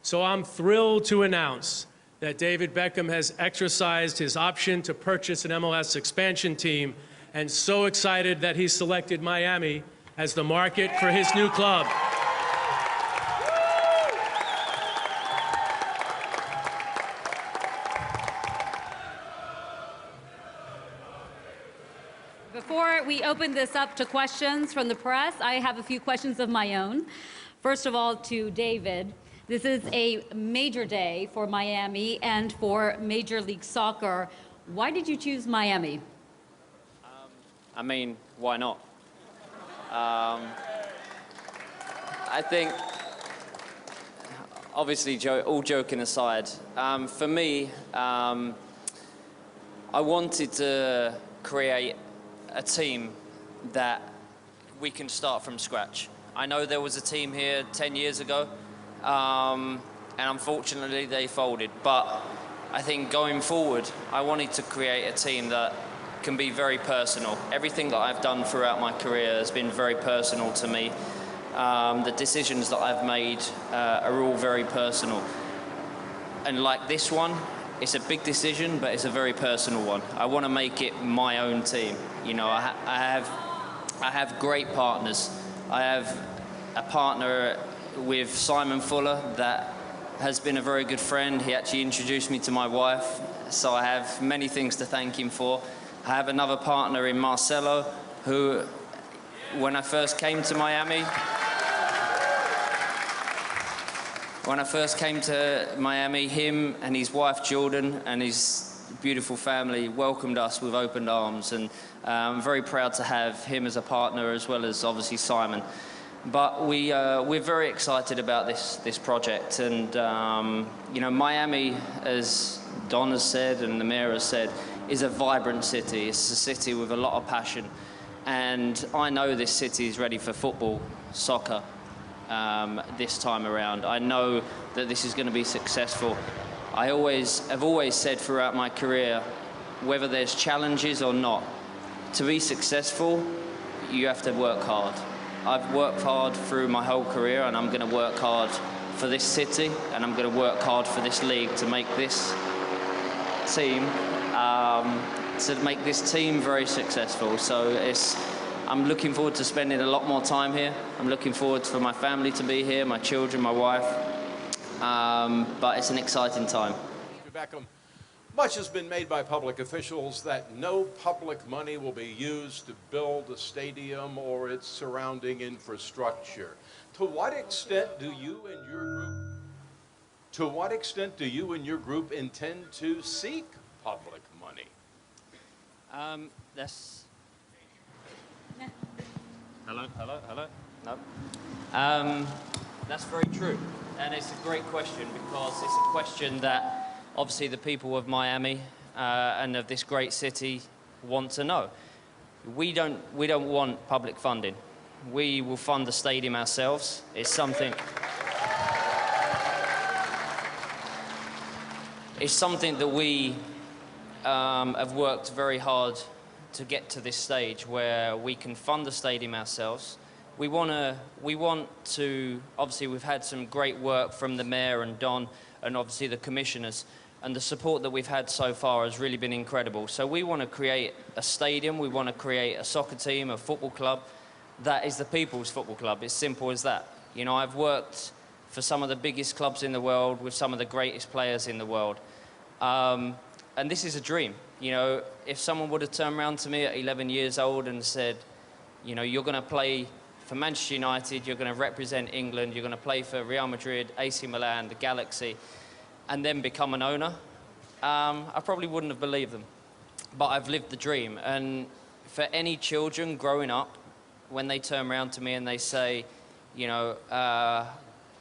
So I'm thrilled to announce that David Beckham has exercised his option to purchase an MLS expansion team, and so excited that he's selected Miami as the market for his new club. Before we open this up to questions from the press, I have a few questions of my own. First of all, to David. This is a major day for Miami and for Major League Soccer. Why did you choose Miami? I mean, why not? I think, obviously, all joking aside, for me, I wanted to create a team that we can start from scratch. I know there was a team here 10 years ago, and unfortunately they folded. But I think going forward, I wanted to create a team that can be very personal. Everything that I've done throughout my career has been very personal to me. The decisions that I've made are all very personal. And like this one, it's a big decision, but it's a very personal one. I want to make it my own team. You know, I have great partners. I have a partner with Simon Fuller that has been a very good friend. He actually introduced me to my wife, so I have many things to thank him for. I have another partner in Marcelo, who, when I first came to Miami, him and his wife Jordan and his beautiful family welcomed us with open arms, and I'm very proud to have him as a partner, as well as obviously Simon. But we're very excited about this project, and you know, Miami, as Don has said and the mayor has said, is a vibrant city. It's a city with a lot of passion, and I know this city is ready for football, soccer. This time around, I know that this is going to be successful. I've always said throughout my career, whether there's challenges or not, to be successful, you have to work hard. I've worked hard through my whole career, and I'm going to work hard for this city, and I'm going to work hard for this league to make this team, very successful. So I'm looking forward to spending a lot more time here. I'm looking forward for my family to be here, my children, my wife. But it's an exciting time. Beckham, much has been made by public officials that no public money will be used to build a stadium or its surrounding infrastructure. To what extent do you and your group intend to seek public money? Hello? No. That's very true. And it's a great question, because it's a question that obviously the people of Miami and of this great city want to know. We don't want public funding. We will fund the stadium ourselves. It's something that we have worked very hard to get to this stage where we can fund the stadium ourselves. We want to, obviously we've had some great work from the mayor and Don and obviously the commissioners, and the support that we've had so far has really been incredible. So we want to create a stadium, we want to create a soccer team, a football club that is the people's football club. It's simple as that. You know, I've worked for some of the biggest clubs in the world with some of the greatest players in the world. And this is a dream. You know, if someone would have turned around to me at 11 years old and said, you know, you're going to play for Manchester United, you're going to represent England, you're going to play for Real Madrid, AC Milan, the Galaxy, and then become an owner, I probably wouldn't have believed them. But I've lived the dream. And for any children growing up, when they turn around to me and they say, you know,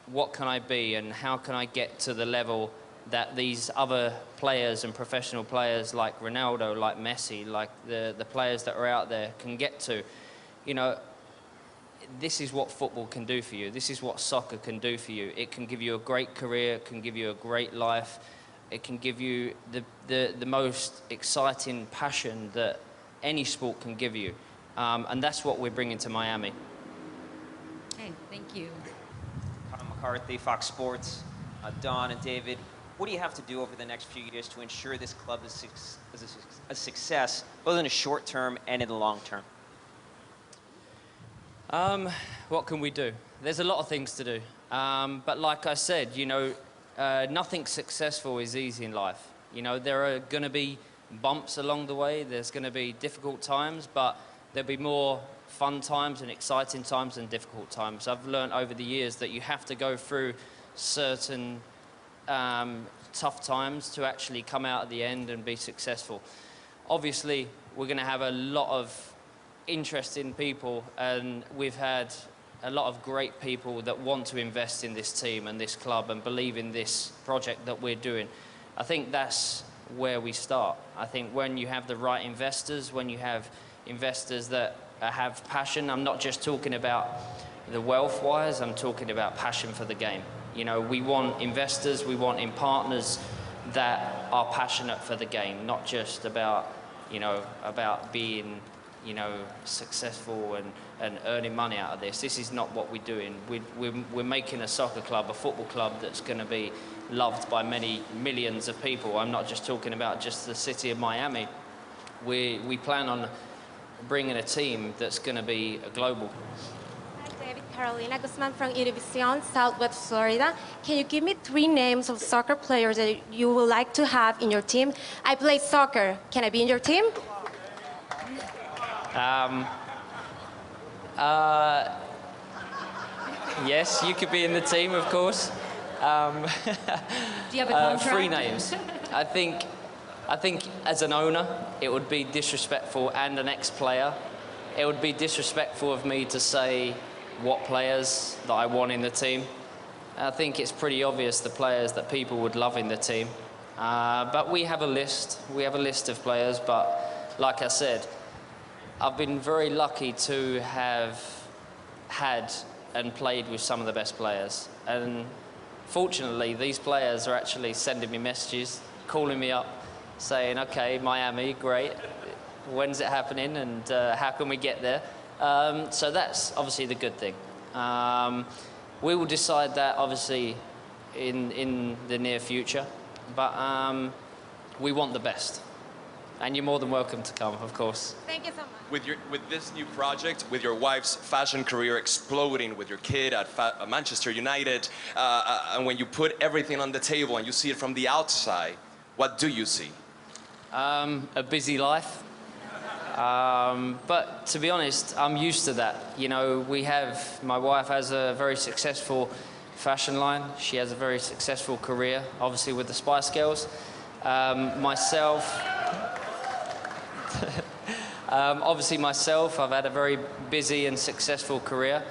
what can I be and how can I get to the level that these other players and professional players like Ronaldo, like Messi, like the players that are out there can get to, you know, this is what football can do for you. This is what soccer can do for you. It can give you a great career, it can give you a great life, it can give you the most exciting passion that any sport can give you. And that's what we're bringing to Miami. Okay, thank you. Conor McCarthy, Fox Sports. Don and David, what do you have to do over the next few years to ensure this club is a success, both in the short term and in the long term? What can we do? There's a lot of things to do. But like I said, you know, nothing successful is easy in life. You know, there are going to be bumps along the way. There's going to be difficult times, but there'll be more fun times and exciting times than difficult times. I've learned over the years that you have to go through certain tough times to actually come out at the end and be successful. Obviously, we're going to have a lot of interesting people, and we've had a lot of great people that want to invest in this team and this club and believe in this project that we're doing. I think that's where we start. I think when you have the right investors, when you have investors that have passion, I'm not just talking about the wealth-wise, I'm talking about passion for the game. You know, we want investors, we want in partners that are passionate for the game, not just about, you know, about being, you know, successful and earning money out of this. This is not what we're doing. We're making a soccer club, a football club that's going to be loved by many millions of people. I'm not just talking about just the city of Miami. We plan on bringing a team that's going to be global. Hi, David. Carolina Guzman from Univision, Southwest Florida. Can you give me 3 names of soccer players that you would like to have in your team? I play soccer. Can I be in your team? Yes, you could be in the team, of course. Do you have a contract? 3 names. I think as an owner, it would be disrespectful, and an ex-player, it would be disrespectful of me to say what players that I want in the team. I think it's pretty obvious the players that people would love in the team. But we have a list. We have a list of players, but like I said, I've been very lucky to have had and played with some of the best players. And fortunately, these players are actually sending me messages, calling me up, saying, okay, Miami, great. When's it happening, and how can we get there? So that's obviously the good thing. We will decide that obviously in the near future, but we want the best. And you're more than welcome to come, of course. Thank you so much. With this new project, with your wife's fashion career exploding, with your kid at Manchester United, and when you put everything on the table and you see it from the outside, what do you see? A busy life. But to be honest, I'm used to that. You know, my wife has a very successful fashion line. She has a very successful career, obviously with the Spice Girls. Obviously myself, I've had a very busy and successful career.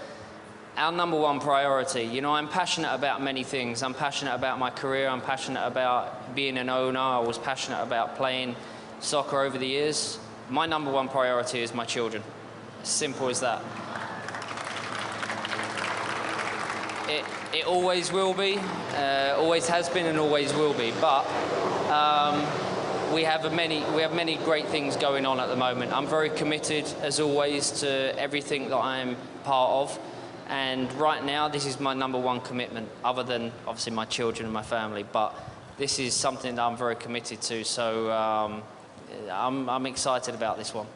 Our number one priority, you know, I'm passionate about many things. I'm passionate about my career, I'm passionate about being an owner, I was passionate about playing soccer over the years. My number one priority is my children. Simple as that. It always will be, always has been and always will be, but we have many great things going on at the moment. I'm very committed, as always, to everything that I'm part of. And right now, this is my number one commitment, other than, obviously, my children and my family. But this is something that I'm very committed to, so I'm excited about this one.